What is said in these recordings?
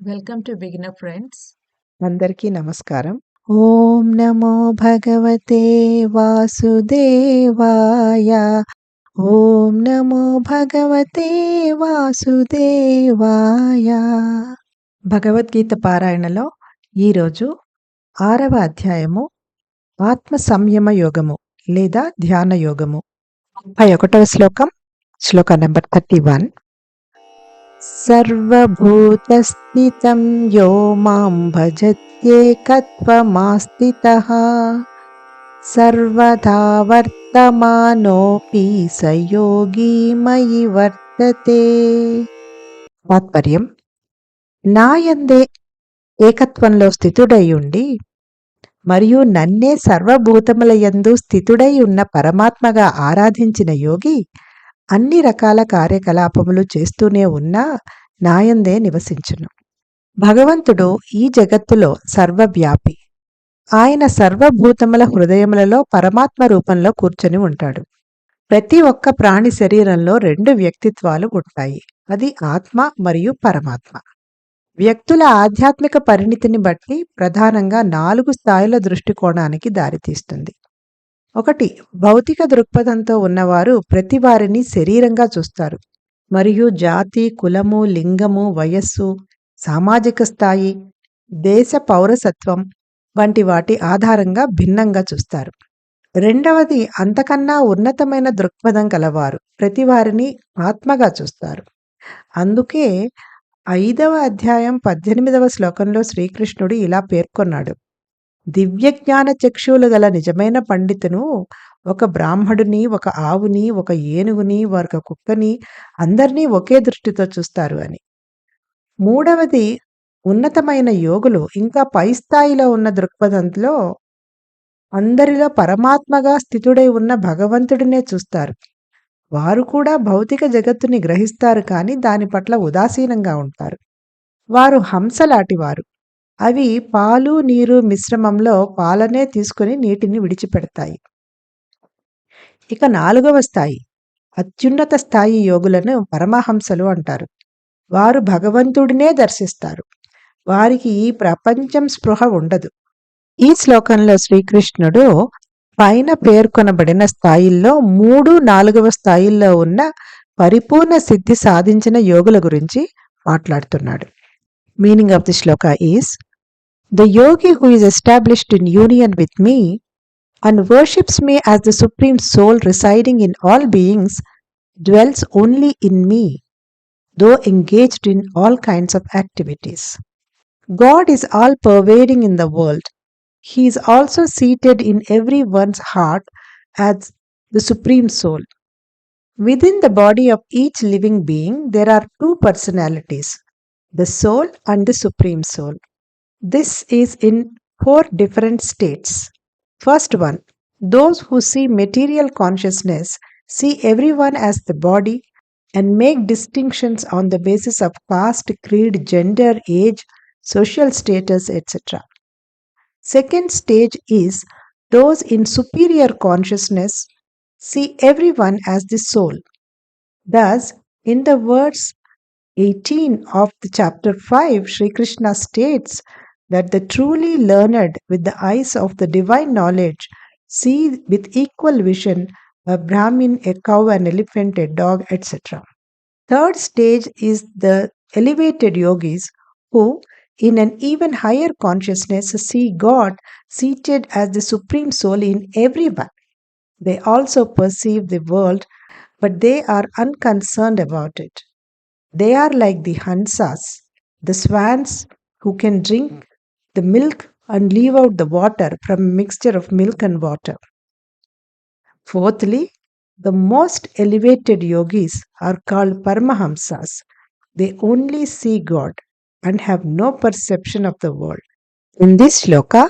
Welcome to beginner friends. అందరికీ నమస్కారం. ఓం నమో భగవతే వాసుదేవాయ. ఓం నమో భగవతే వాసుదేవాయ. భగవద్గీత పారాయణలో ఈరోజు 6వ అధ్యాయము ఆత్మ సంయమ యోగము లేదా ధ్యాన యోగము. 31వ శ్లోకం, శ్లోక నెంబర్ 31. సర్వభూతస్థితం యో మాం భజత్యేకత్వమాస్థితః సర్వదా వర్తమానోపి స యోగి మయి వర్తతే. తాత్పర్యం: నాయందే ఏకత్వంలో స్థితుడై ఉండి మరియు నన్నే సర్వభూతముల యందు స్థితుడై ఉన్న పరమాత్మగా ఆరాధించిన యోగి అన్ని రకాల కార్యకలాపములు చేస్తూనే ఉన్నా నాయందే నివసించును. భగవంతుడు ఈ జగత్తులో సర్వవ్యాపి. ఆయన సర్వభూతముల హృదయములలో పరమాత్మ రూపంలో కూర్చొని ఉంటాడు. ప్రతి ఒక్క ప్రాణి శరీరంలో 2 వ్యక్తిత్వాలు ఉంటాయి. అది ఆత్మ మరియు పరమాత్మ. వ్యక్తుల ఆధ్యాత్మిక పరిణితిని బట్టి ప్రధానంగా 4 స్థాయిల దృష్టికోణానికి దారితీస్తుంది. 1. భౌతిక దృక్పథంతో ఉన్నవారు ప్రతి వారిని శరీరంగా చూస్తారు మరియు జాతి, కులము, లింగము, వయస్సు, సామాజిక స్థాయి, దేశ పౌరసత్వం వంటి వాటి ఆధారంగా భిన్నంగా చూస్తారు. 2వది అంతకన్నా ఉన్నతమైన దృక్పథం కలవారు ప్రతి వారిని ఆత్మగా చూస్తారు. అందుకే 5వ అధ్యాయం 18వ శ్లోకంలో శ్రీకృష్ణుడు ఇలా పేర్కొన్నాడు: దివ్యజ్ఞాన చక్షువులు గల నిజమైన పండితును ఒక బ్రాహ్మడుని, ఒక ఆవుని, ఒక ఏనుగుని, ఒక కుక్కని అందరినీ ఒకే దృష్టితో చూస్తారు అని. 3వది ఉన్నతమైన యోగులు ఇంకా పై స్థాయిలో ఉన్న దృక్పథంలో అందరిలో పరమాత్మగా స్థితుడై ఉన్న భగవంతుడినే చూస్తారు. వారు కూడా భౌతిక జగత్తుని గ్రహిస్తారు, కానీ దాని పట్ల ఉదాసీనంగా ఉంటారు. వారు హంసలాంటివారు. అవి పాలు నీరు మిశ్రమంలో పాలనే తీసుకుని నీటిని విడిచిపెడతాయి. ఇక 4వ స్థాయి, అత్యున్నత స్థాయి యోగులను పరమహంసలు అంటారు. వారు భగవంతుడినే దర్శిస్తారు. వారికి ఈ ప్రపంచం స్పృహ ఉండదు. ఈ శ్లోకంలో శ్రీకృష్ణుడు పైన పేర్కొనబడిన స్థాయిల్లో 3, 4వ స్థాయిల్లో ఉన్న పరిపూర్ణ సిద్ధి సాధించిన యోగుల గురించి మాట్లాడుతున్నాడు. Meaning of the Shloka is: The yogi who is established in union with me and worships me as the Supreme Soul residing in all beings dwells only in me, though engaged in all kinds of activities. God is all-pervading in the world. He is also seated in everyone's heart as the Supreme Soul. Within the body of each living being, there are 2 personalities, the Soul and the Supreme Soul. This is in 4 different states. First one, those who see material consciousness see everyone as the body and make distinctions on the basis of caste, creed, gender, age, social status, etc. Second stage is those in superior consciousness see everyone as the soul. Thus, in the words 18 of the chapter 5, Sri Krishna states that the truly learned with the eyes of the divine knowledge see with equal vision a Brahmin, a cow, an elephant, a dog, etc. Third stage is the elevated yogis who, in an even higher consciousness, see God seated as the Supreme Soul in everyone. They also perceive the world, but they are unconcerned about it. They are like the hansas, the swans who can drink the milk and leave out the water from a mixture of milk and water. Fourthly, the most elevated yogis are called Paramahamsas. They only see God and have no perception of the world. In this shloka,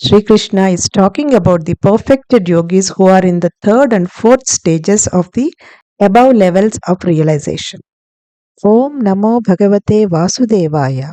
Sri Krishna is talking about the perfected yogis who are in the 3rd and 4th stages of the above levels of realization. Om Namo Bhagavate Vasudevaya.